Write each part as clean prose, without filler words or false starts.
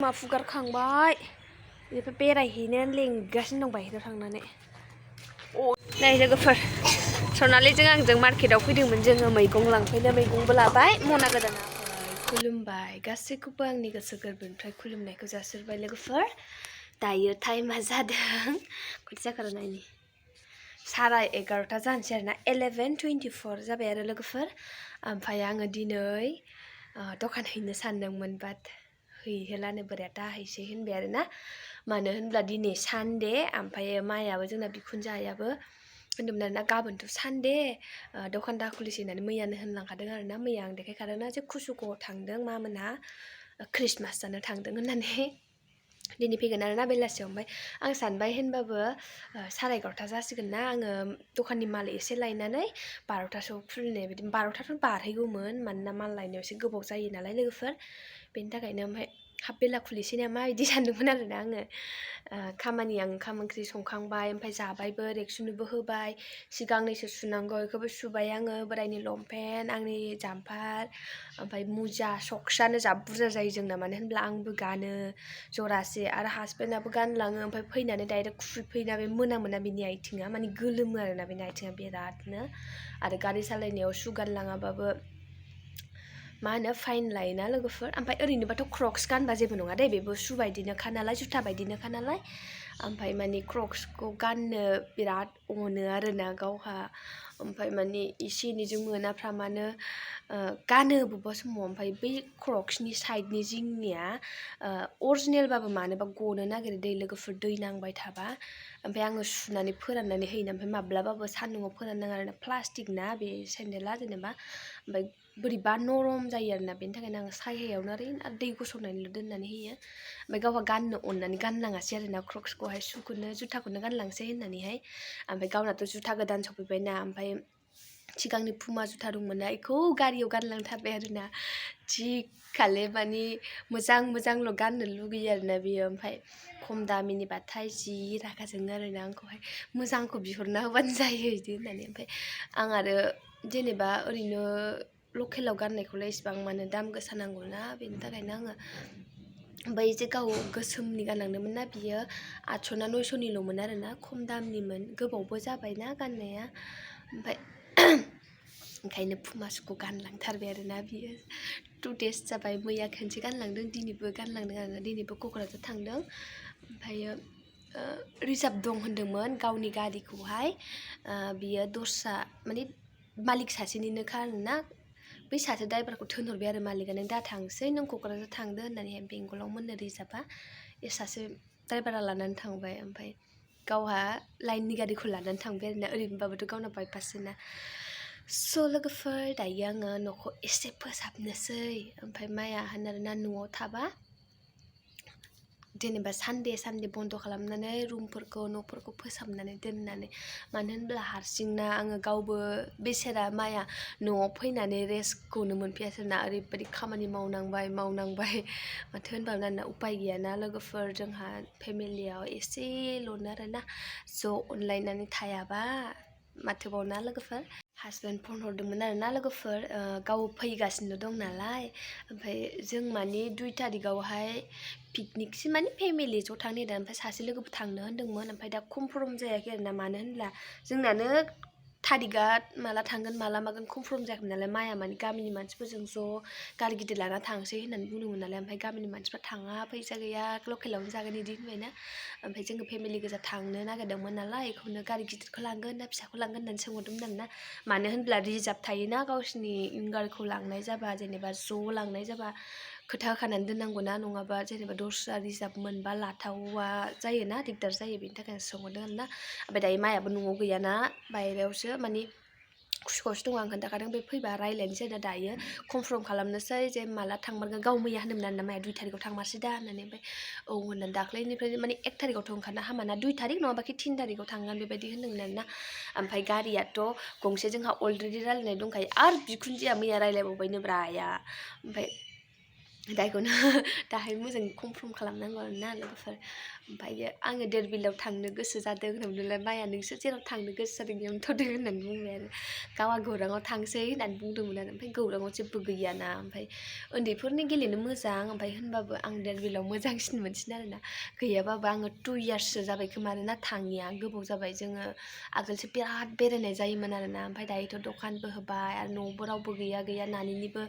मा फुगारखांबाय बेनिफ्राय बेरायहैनो लेंगासिनो दं बाहेरायाव थांनानै नै लोगोफोर सनालिजों आंजों मार्केटाव फैदोंमोन जोङो मैगं लांफैनो मैगंबो लाबाय मना गोदाना खुलुमबाय गासैखौबो आंनि गोसो गोरबोनिफ्राय खुलुमनायखौ जासिबाय लोगोफोर दायो टाइमा जादों खनसे जाखारो नायनि 11:30 जानोसै आरोना 11:24 जाबाय आरो लोगोफोर ओमफ्राय आङो दिनै दखान हैनो सानदोंमोन बाट हैहेलानो बोराया दाहैसै होनबाय आरोना मानो होनब्ला दिनै सानडे ओमफ्राय मायाबो जोंना बिखुनजो आइयाबो होनदोंमोन आरोना गाबोनथ' सानडे दखान दाखुलिसै होननानै मैयानो होनलांखादों आरोना मैया आं देखायखादोंना जे कुसुगावआव थांदों मामोनहा ख्रिस्टमास जानो थांदों होननानै दिनै फैगोन आरोना बेलासियाव ओमफ्राय आं सानबाय होनबाबो 11:30 जासिगोन ना आङो दखाननि माल एसे लायनानै 12:00सोआव खुलिनाय बायदि 12:00थ' बारहैगौमोन मानोना माल लायनायाव एसे गोबाव जायो नालाय लोगोफोर बेनि थाखायनो ओमफ्राय हाफ बेला खुलिसै नामा बिदि सानदोंमोन आरोना आङो खामानिया ओंखाम ओंख्रि संखांबाय ओमफ्राय जाबायबो रेक्सुनोबो होबाय सिगांनैसो सुनांगौ बेखौबो सुबाय आङो बोरायनि लंपेन्ट आंनि जाम्पार ओमफ्राय मुजा सक्सआनो जा बुरजा जायो जोंना मानो होनब्ला आंबो गानो जरासे आरो हासबेन्डआबो गानलाङो ओमफ्राय फैनानै डाइरेक्ट खुफैना बे मोना बिनि आथिङा माने गोलोमो आरोना बेनि आथिङा बिरादनो आरो गारि सालायनायाव शु गानलाङाबाबो मा होनो फाइन लायोना लोगोफोर ओमफ्राय ओरैनोबाथ' क्रक्स गानबा जेबो नङा दे बेबो शु बायदिनोखा नालाय जुथा बायदिनोखा नालाय ओमफ्राय माने क्रक्सखौ गाननो बिराद अनो आरोना गावहा ओमफ्राय माने एसे एनैजों मोनाफ्रामानो गानो बबेबा समाव ओमफ्राय बै क्रक्सनि साइडनि जिंनिया अरिजिनेलबाबो मानोबा गनो नागिरो दै लोगोफोर दै नांबाय थाबा ओमफ्राय आङो सुनानै फोराननानै होयो ओमफ्राय माब्लाबाबो सान्दुङाव फोराननाङा आरोना प्लास्टिक ना बे सेन्देला जेनेबा ओमफ्राय बोरैबा नरम जायो आरोना बेनि थाखायनो आङो सायहायावनो ओरैनो दै गसरनानैल' दोननानै होयो ओमफ्राय गावहा गाननो अननानै गानलाङासै आरोना क्रक्सखौहाय शुखौनो जुथाखौनो गानलांसै होननानैहाय ओमफ्राय गावनाथ' जुथा गोदान सफैबायना ओमफ्राय सिगांनि पुमा जुथा दंमोन ना बेखौ गारियाव गानलांथारबाय आरोना जि खाले माने मोजांल' गाननो लुगैयो आरोना बियो ओमफ्राय खम दामिनिबाथाय जि रागा जोङो आरोना आंखौहाय मोजांखौ बिहरना होबानो जायो बिदि होननानै ओमफ्राय आं आरो जेनेबा ओरैनो लकेलाव गाननायखौलाय इसिबां मानो दाम गोसा नांगौना बेनि थाखायनो आङो ओमफ्राय जे गाव गोसोमनि गानलांदोंमोन ना बियो 800 ना 900निल'मोन आरोना खम दामनिमोन गोबावबो जाबायना गाननाया ओमफ्राय ओंखायनो पुमा शुखौ गानलांथारबाय आरोना बियो 2 days जाबाय मैया खनसे गानलांदों दिनैबो गानलांदों आरोना दिनैबो क'क्राझार थांदों ओमफ्रायो रिजार्भ दं होनदोंमोन गावनि गारिखौहाय बियो दस्रा माने मालिक सासेनिनोखा आरोना बै सासे ड्राइभारखौ थिनहरबाय आरो मालिकआ नों दा थांसै नों क'क्राझार थांदो होननानैहाय बेंगलाव मोननो रिजार्भआ सासे ड्राइभारा लानानै थांबाय ओमफ्राय गावहा लाइननि गारिखौ लानानै थांबाय आरोना ओरैनोबाबोथ' गावना बाइपाससोना स' लोगोफोर दायो आङो न'खौ एसे फोसाबनोसै ओमफ्राय माया होनो आरोना न'आव थाबा जेनेबा सानडे बन्द' खालामनानै रुमफोरखौ न'फोरखौ फोसाबनानै दोननानै मानो होनब्ला हारसिंना आङो गावबो बेसेरा माया न'आव फैनानै रेस्टखौनो मोनफैयासैना ओरैबायदि खामानि मावनांबाय माथो होनबावनो आरोना उपाय गैयाना लोगोफोर जोंहा फेमिलियाव एसेल'नो आरोना ज' अनलायनानै थायाबा माथोबावना लोगोफोर हासबेन्ड फन हरदोंमोन आरोना लोगोफोर गाव फैगासिनो दं नालाय ओमफ्राय जों माने 2 तारिखआवहाय पिकनिकसो माने फेमिलि ज' थांनो नागिरदों ओमफ्राय सासे लोगोबो थांनो होनदोंमोन ओमफ्राय दा कनफार्म जायाखै आरोना मानो होनब्ला जोंनानो तारिखआ माला थांगोन माला मागोन कनफार्म जायाखैमोन नालाय माया माने गामिनि मानसिफोरजों ज' गारि गिदिर लाना थांसै होननानै बुंदोंमोन नालाय ओमफ्राय गामिनि मानसिफ्रा थाङा फैसा गैया लकेलावनो जागोन बिदि होनबायना ओमफ्राय जोङो फेमिलि गोजा थांनो नागिरदोंमोन नालाय बेखौनो गारि गिदिरखौ लांगोन ना फिसाखौ लांगोन होननानै सोंहरदोंमोन आरोना मानो होनब्ला रिजार्भ थायोना गावसिनि उइंगारखौ लांनाय जाबा जेनेबा ज' लांनाय जाबा खोथा होखानानै दोननांगौ ना नङाबा जेनेबा दस्रा रिजार्भ मोनबा लाथावा जायोना दिगदार जायो बेनि थाखायनो सोंहरदों आरोना ओमफ्राय दायो मायाबो न'आव गैयाना बायहेरायावसो माने कुसुगावसो दं आं खोन्थाखादों बे फैबा रायज्लायनोसै आरोना दायो कनफार्म खालामनोसै जे माला थांमारगोन गाव मैया होनदोंमोन आरोना माया 2 तारिखआव थांमारसै दा होननानै ओमफ्य औ होननानै दाख्लैनिफ्राय माने 1 तारिखआवथ' ओंखारनो हामाना 2 तारिख नङाबाखि 3 तारिखआव थांगोन बेबायदि होनदोंमोन आरोना ओमफ्राय गारियाथ' गंसे जोंहा अलरेडि रायज्लायनाय दंखायो आरो बिखुनजोआ मैया रायज्लायबावबायनो ब्रा आइया ओमफ्राय दायखौनो दाहाय मोजां कनफार्म खालामनांगौ आरोना लोगोफोर ओमफ्रायो आङो देरबिलाव थांनो गोसो जादों होनोमोनलाय माया नोंसोर जेराव थांनो गोसो जादों बेयावनो थ'दों होननानै बुंबाय आरो गावहा गौराङाव थांसै होननानै बुंदोंमोन आरो ओमफ्राय गौराङाव जेबो गैयाना ओमफ्राय उन्दैफोरनि गेलेनो मोजां ओमफ्राय होनबाबो आं देरबिलाव मोजांसिन मोनसिन आरोना गैयाबाबो आङो 2 इयार्ससो जाबाय खोमा आरोना थाङिया गोबाव जाबाय जोङो आगोलसो बिराद बेरायनाय जायोमोन आरोना ओमफ्राय दायोथ' दखानबो होबाय आरो न'बो रावबो गैया नानिनिबो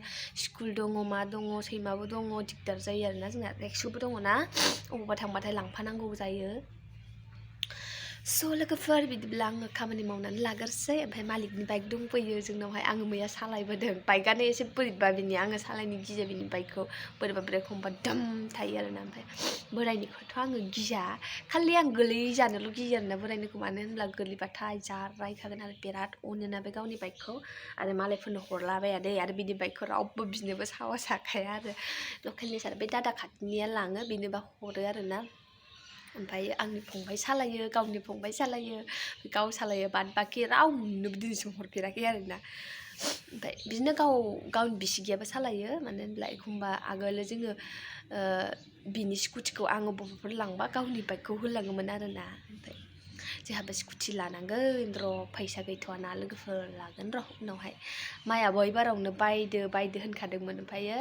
स्कुल दङ मा दङ सैमाबो दङ दिगदार जायो आरोना जोंना रेक्सुबो दङ ना अबावबा थांबाथाय लांफानांगौ जायो स' लोगोफोर बिदिब्ला आङो खामानि मावनानै लाग्रोसै ओमफ्राय मालिकनि बाइक दंफैयो जोंनावहाय आङो मैया सालायबोदों बाइकआनो एसे बोरैबा बिनि आङो सालायनो गियो बिनि बाइकखौ बोरैबा ब्रेक हमबा दाम थायो आरोना ओमफ्राय बोरायनिखौथ' आङो गिया खालि आं गोलैजानोल' गियो आरोना बोरायनिखौ मानो होनब्ला गोलैबाथाय जारायखागोन आरो बिराद अनोना बे गावनि बाइकखौ आरो मालायफोरनो हरलाबाया दै आरो बिनि बाइकखौ रावबो बिनोबो साहस हाखाया आरो लकेलनि सार बे दादा खाथिनिया लाङो बिनोबा हरो आरोना ओमफ्राय आंनि फंबाय सालायो गावनि फंबाय सालायो गाव सालायो बाद बाखि रावनोबो दिनैसिम हरफेराखै आरोना ओमफ्राय बिदिनो गावनि बिसिगियाबो सालायो मानो होनब्ला एखमबा आगोल जोङो बिनि स्कुटिखौ आङो बबाफोर लांबा गावनि बाइकखौ होलाङोमोन आरोना ओमफ्राय जोंहाबो स्कुटि लानांगोन र' फैसा गैथ'वाना लोगोफोर लागोन र' उनावहाय मायाबो एबारावनो बायदो होनखादोंमोन ओमफ्रायो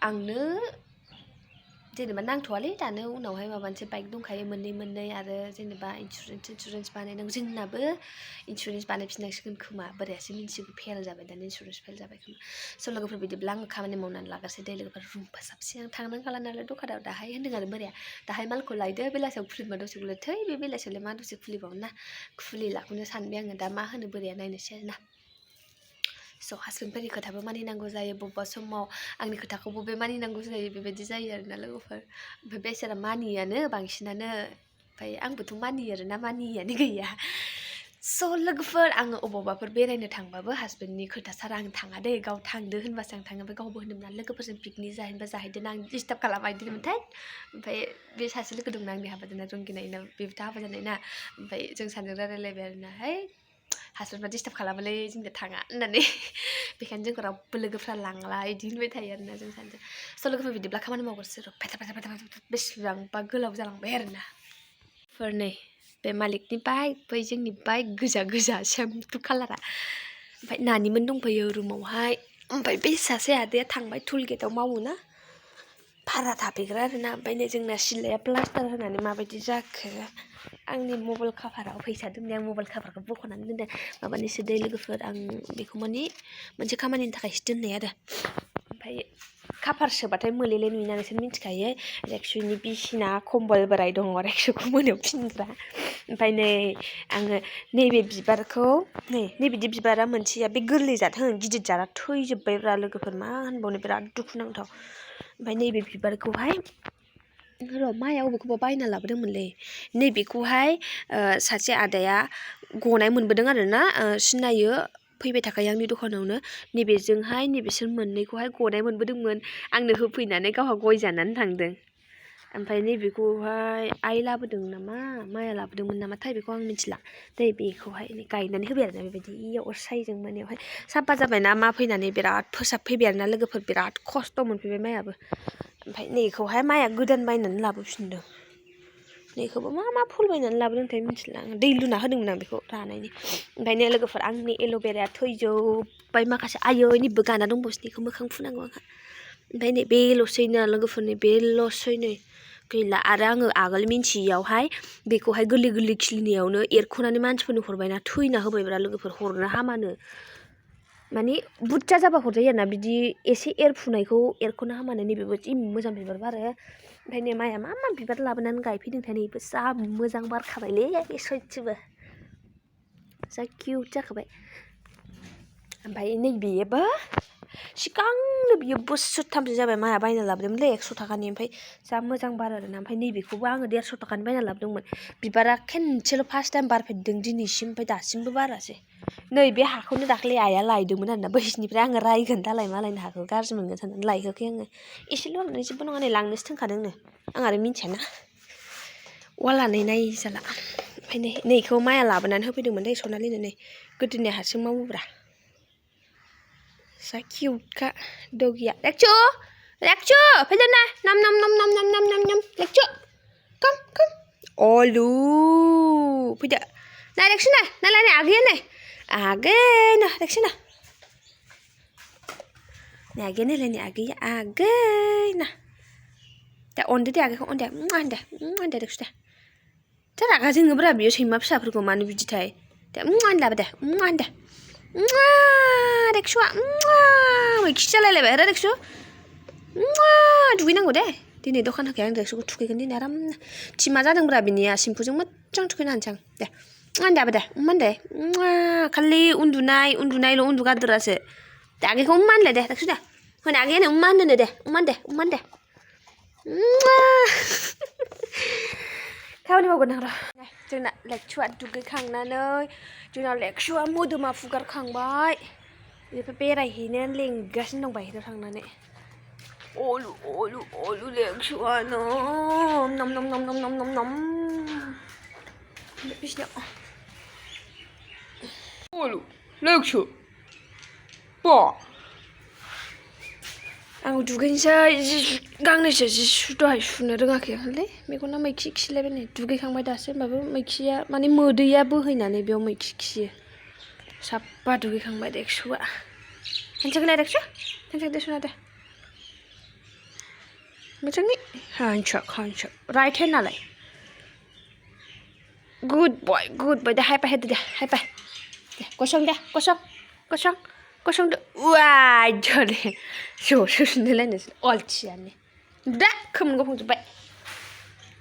आंनो जेनेबा नांथ'वालै दानो उनावहाय माबा मोनसे बाइक दंखायो मोननै आरो जेनेबा इन्सुरेन्स बानायनांगौ जोंनाबो इन्सुरेन्स बानायफिननांसिगोन खोमा बोरायासो मिन्थिगौ फेल जाबाय दानो इन्सुरेन्स फेल जाबाय खोमा स' लोगोफोर बिदिब्ला आङो खामानि मावनानै लाग्रोसै दै लोगोफोर रुम फोसाबसै आं थांनांखाला नालाय दखानाव दाहाय होन्दों आरो बोराया दाहाय मालखौ लायदो बेलासियाव खुलिबा दसे खुलियो थै बे बेलासियावलाय मा दसे खुलिबावनो ना खुलिलाखौनो सानबाय आङो दा मा होनो बोराया नायनोसै आरोना स' हासबेन्डफोरनि खोथाबो मानिनांगौ जायो बबेबा समाव आंनि खोथाखौबो बे मानिनांगौ जायो बेबायदि जायो आरोना लोगोफोर ओमफ्राय बेसोरा मानियानो बांसिनानो ओमफ्राय आंबोथ' मानियो आरोना मानियैयानो गैया स' लोगोफोर आङो अबावबाफोर बेरायनो थांबाबो हासबेन्डनि खोथा सारा आं थाङा दे गाव थांदो होनबासो आं थाङो ओमफ्राय गावबो होनोमोन लोगोफोरजों पिकनिक जाहैदो ना आं डिस्टार्ब खालामबाय बिदिनोमोनथाय ओमफ्राय बे सासे लोगो दंना आंनि हाबा जानाय रंगिनायना बेबोथ' हाबा जानाय ना ओमफ्राय जों सानैजों रायलायलायबाय आरोना है हासबेन्डआ डिस्टार्ब खालामोलै जोंजों थाङा होननानै बेखायनो जोंखौ रावबो लोगोफ्रा लांला बिदि होनबाय थायो आरोना जों सानैजों स' लोगोफोर बिदिब्ला खामानि मावग्रोसै र' बेसेबांबा गोलाव जालांबाय आरोना नै बे मालिकनि बाइक बै जोंनि बाइक गोजा सेम्पु कालारा ओमफ्राय नानिमोन दंफैयो रुमावहाय ओमफ्राय बे सासे आदाया थांबाय टुल गेटआव मावोना भारा थाफैग्रा आरोना ओमफ्राय नै जोंना सिलाया प्लास्टार होनानै माबायदि जाखो आंनि मबाइल काभाराव फैसा दोनदों आं मबाइल काभारखौ बख'नानै दोनदों माबानिसो दै लोगोफोर आं बेखौ माने मोनसे खामानिनि थाखायसो दोननाय आरो ओमफ्राय काभार सोबाथाय मोलेले नुयोना नोंसोर मिथिखायो रेक्सुनि बिसिना कम्बल बोराय दङ रेक्सुखौ मोनायाव फिनग्रा ओमफ्राय नै आङो नैबे बिबारखौ नैबिदि बिबारा मोनसेया बे गोरलै जाद गिदिर जादा थैजोब्बायब्रा लोगोफोर मा होनबावनो बिराद दुखुनांथाव ओमफ्राय नैबे बिबारखौहाय र' माया अबेखौबा बायना लाबोदोंमोनलै नैबेखौहाय सासे आदाया गनाय मोनबोदों आरोना सिनायो फैबाय थाखायो आंनि दखानावनो नैबेजोंहाय नैबेसोर मोननैखौहाय गनाय मोनबोदोंमोन आंनो होफैनानै गावहा गय जानानै थांदों ओमफ्राय नैबेखौहाय आइ लाबोदों नामा माया लाबोदोंमोन नामाथाय बेखौ आं मिथिला दै बेखौहाय गायनानै होबाय आरोना बेबायदि अर सायजों मोनायावहाय साफा जाबायना मा फैनानै बिराद फोसाबफैबाय आरोना लोगोफोर बिराद खस्थ' मोनफैबाय मायाबो ओमफ्राय नैखौहाय माया गोदान बायनानै लाबोफिनदों नैखौबो मा फुल बायनानै लाबोदोंथाय मिथिला आं दै लुना होदोंमोन आं बेखौ रानायनि ओमफ्राय नै लोगोफोर आंनि एल'भेराया थैजोब्बाय माखासे आयै निबो गाना दंबावोसो बेखौ मोखां फुनांगौ आंहा ओमफ्राय नै बेल'सैनो लोगोफोरनि बेल'सै नै गैला आरो आङो आगोल मिन्थियैयावहाय बेखौहाय गोरलै खिलिनायावनो एरख'नानै मानसिफोरनो हरबायना थैना होबायब्रा लोगोफोर हरनो हामानो माने बुरजा जाबा हरजायो आरोना बिदि एसे एरफुनायखौ एरख'नो हामानो नैबेबो जि मोजां बिबार बारो ओमफ्राय नै माया मा बिबार लाबोनानै गायफैदोंथाय नैबो जा मोजां बारखाबायलै सयथिबो जा किउट जाखाबाय ओमफ्राय नैबेबो सिगांनो बियो बोसोरथामसो जाबाय माया बायना लाबोदोंमोनलै 100 थाखानि ओमफ्राय जा मोजां बारो आरोना ओमफ्राय नैबेखौबो आङो 150 थाखानि बायना लाबोदोंमोन बिबारा खेनसेल' फार्स्ट टाइम बारफेरदों दिनैसिम ओमफ्राय दासिमबो बारासै नै बे हाखौनो दाख्लै आइया लायदोंमोन आरोना बैसिनिफ्राय आङो रायगोन दालाय मालायनि हाखौ गाज्रि मोनगोन साननानै लायहोआखै आङो एसेल' होननानै जेबो नङा नै लांनोसो थोनखादोंनो आं आरो मिन्थियाना वालानै नायजाला ओमफ्राय नैखौ माया लाबोनानै होफैदोंमोन दै सनालिनो नै गोदोनि हारसिं मावोब्रा जा किउटखा डगिया रेक्सु Lekcu, fैदो ना nam nam nam nam nam nam nam nam lekcu. Come come. Olu. Fैदो. Nah lekcu nah. Nah lah ni again nih. Again nah lekcu nah. Ni again nih lah ni again nah. Dah on deh again on deh. Anda lekcu dah. Cara kasih ngebra biar sih map siapa kau mana biji thai. Dah anda dah. Anda. Lekcu lekcu lah le behar lekcu. दुगैनांगौ दे दिनै दखान होखाया आं देखौ थुखैगोन दिनै आराम टिमा जादोंब्रा बिनिया सिम्पुजों मोजां थुखैना होनोसै आं दे दाबो दे दे खालि उन्दुनायल' उन्दुगारदोरासो दे आगैखौ होनलाय दे देखौ दे होनो आगैनो होनो दे दे खामानि मावगोन आं र' जोंना लेक्सुआ दुगैखांनानै जोंना लेक्सुआ मोदोमा फुगारखांबाय बेनिफ्राय बेरायहैनो लेंगासिनो दं बाहेरायाव थांनानै Olu leksu'a nom nom nom nom nom nom nom nom. Bisnya. Olu leksu. Ba. Aku dugainसै गांनैसो जि सुदहाय सुनो रोङाखै आंलै मेगना मैखि खिलायबाय नै दुगैखांबाय दासो होमबाबो मैखिया माने मोदैया बोहैनानै बेयाव मैखि खियो साफा दुगैखांबाय लेक्सुआ हानसाखौलाय लेक्सु हानसाख दे सुना दे मोजाङै हानसाख राइट हेन्ड नालाय गुड बय दे हाइ फाइ होदो दे हाइ फाइ दे गसं दे वाइ जरे ज' सुनलायनोसै अलथियानो दा खोमोन गफंजोब्बाय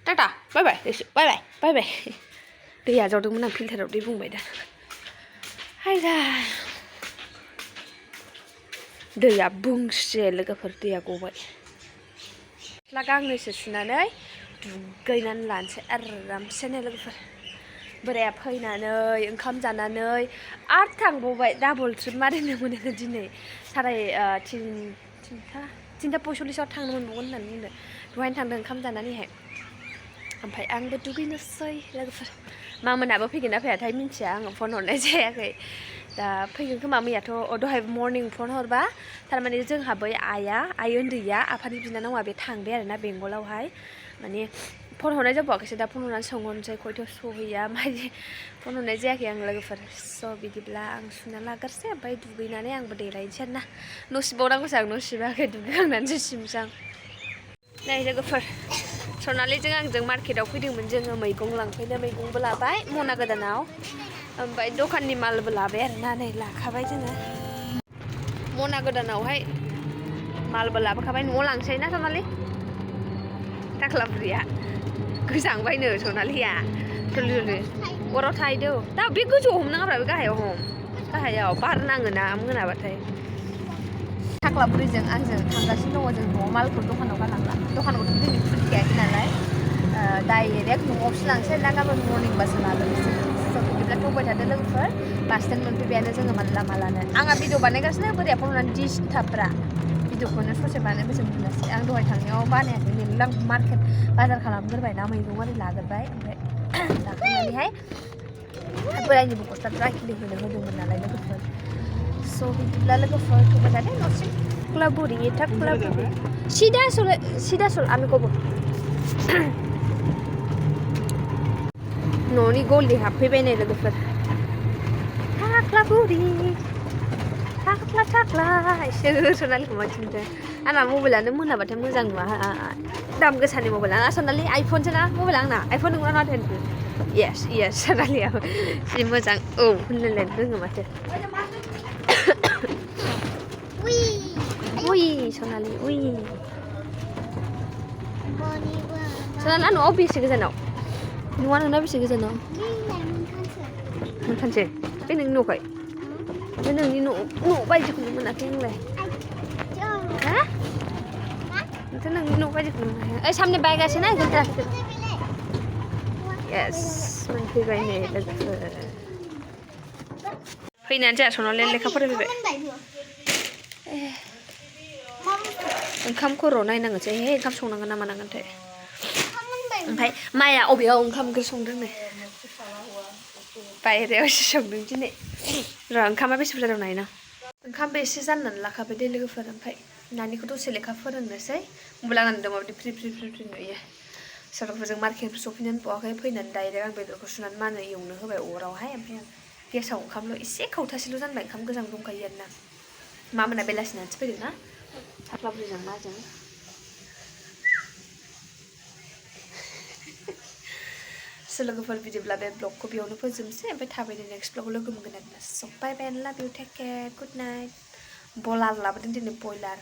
टाटा बाय दैया जावदोंमोन आं फिल्टाराव दै बुंबाय दा हायदा दैया बुंसे लोगोफोर दैया गबाय गस्ला गांनैसो सुनानै दुगैनानै लानोसै आरामसेनो लोगोफोर बोराया फैनानै ओंखाम जानानै आरो थांबावबाय डाबल ट्रिप मारिनो मोनो दिनै तिनथा 45 थांनो मोनबावगोन होननानै बुंदों दहायनो थांदों ओंखाम जानानैहाय ओमफ्राय आंबो दुगैनोसै लोगोफोर मामोनाबो फैगोन ना फैयाथाय मिन्थिया आङो फन हरनाय जायाखै दा फैगोन खोमा मैयाथ' दहाय मर्निं फन हरबा थारमाने जोंहा बै आइ उन्दैया आफानि बिनानावा बे थांबाय आरोना बेंगलावहाय माने फन हरनाय जाबावाखैसो दा फन हरनानै सोंहरनोसै खयथायाव सहैया माने फन हरनाय जायाखै आं लोगोफोर स' बिदिब्ला आं सुना लाग्रोसै ओमफ्राय दुगैनानै आंबो देलायनोसै आरोना न' सिबावनांगौसो आं न' सिबाखै दुगैखांनानैसो सिबनोसै आं नै लोगोफोर सनालिजों आंजों मार्केटाव फैदोंमोन जोङो मैगं लांफैनो मैगंबो लाबाय मना गोदानाव ओमफ्राय दखाननि मालबो लाबाय आरोना नै लाखाबाय जोङो मना गोदानावहाय मालबो लाबोखाबाय न'आव लांसै ना सनालि टाक्लाबुरिया गोजांबायनो सनालिया थुलुलु अराव थाहैदो दा बे गोजौआव हमनाङाब्रा बे गाहायाव हम गाहायाव बार नाङोना मोनाबाथाय टाक्लाबुरिजों आंजों थांगासिनो दङ जों न'आव मालखौ दखानाव गालांला दखानावथ' दिनै खुलिखायाखै नालाय डाइरेक्ट न'आवसो लांसै ना गाबोन मर्निं बासो लाबोनोसै स' बिदिब्ला थगाय थादो लोगोफोर बास स्टेन्ड मोनफैबायानो जोङो लामालानो आंहा भिडिअ बानायगासिनो बोराया फन हरनानै डिस्टार्बब्रा भिडिअखौनो ससे बानायनो मोजां मोनासै आं दहाय थांनायाव बानायाखै मेरला मार्केट बाजार खालामग्रोबाय ना मैगं आरि लाग्रोबाय ओमफ्राय लाखांनानैहाय बोरायनिबो गस्ला द्राइक्लिन होनो होदोंमोन नालाय लोगोफोर स' बिदिब्ला लोगोफोर थगाय थादो न'सिम टाक्लाबुरि सिदा सल आमिखौबो न'नि गलि हाबफैबाय नै लोगोफोर टाक्लाबुरि टाक्ला इसोर सनालिखौ मानसिनोसै आंना मबाइलानो मोनाबाथाय मोजां नुवा दाम गोसानि मबाइल सनालि आइफनसो ना मबाइला आंना आइफन नंगौना नङा होनदों येस सनालियाबो जि मोजां औ होनलायलायनो रोङो माथो सनालि सनालिया न'आव बेसे गोजानाव न'आ नोंना बेसे गोजानाव मोनथामसो बे नोंनि न'खाय बे नोंनि न' बायदिखौनो मोनाखै आंलाय हा नोंथ' नोंनि न' बायदिखौनो मोनाखै ओइ सामने बायगासिनो ना एकदम ट्राफिक येस मोनफैबाय नै लोगोफोर फैनानै जोंहा सनालिया लेखा फरायफैबाय ओंखाम खर' नायनांगोनसै ओंखाम संनांगोन ना मानांगोनथाय ओमफ्राय माया अबेयाव ओंखाम ओंख्रि संदों नो बायहेरायावसो संदों दिनै र' ओंखामा बेसे बुरजा दं नायना ओंखाम बेसे जाननानै लाखाबाय दे लोगोफोर ओमफ्राय नानिखौ दसे लेखा फोरोंनोसै मबाइल लानानै दं माबायदि फ्रि फ्रि फ्रि फ्रि नुयो सोरबाफोरजों मार्केटनिफ्राय सफैनानै बावाखै फैनानै डाइरेक्ट आं बेदरखौ सुनानै मानो एवनो होबाय अरावहाय ओमफ्राय आं गेसाव ओंखामल' एसे खावथासेल' जानबाय ओंखाम गोजां दंखायो आरोना मामोना बेलासिनानैसो फैदों ना साख्लाबुरिजों माजों लोगोफोर बिदिब्ला बे ब्लगखौ बेयावनो फोजोबनोसै ओमफ्राय थाबैनो नेक्स्ट ब्लगआव लोगो मोनगोन आरोना स' bye bye and love you take care good night बयलार लाबोदों दिनै बयलार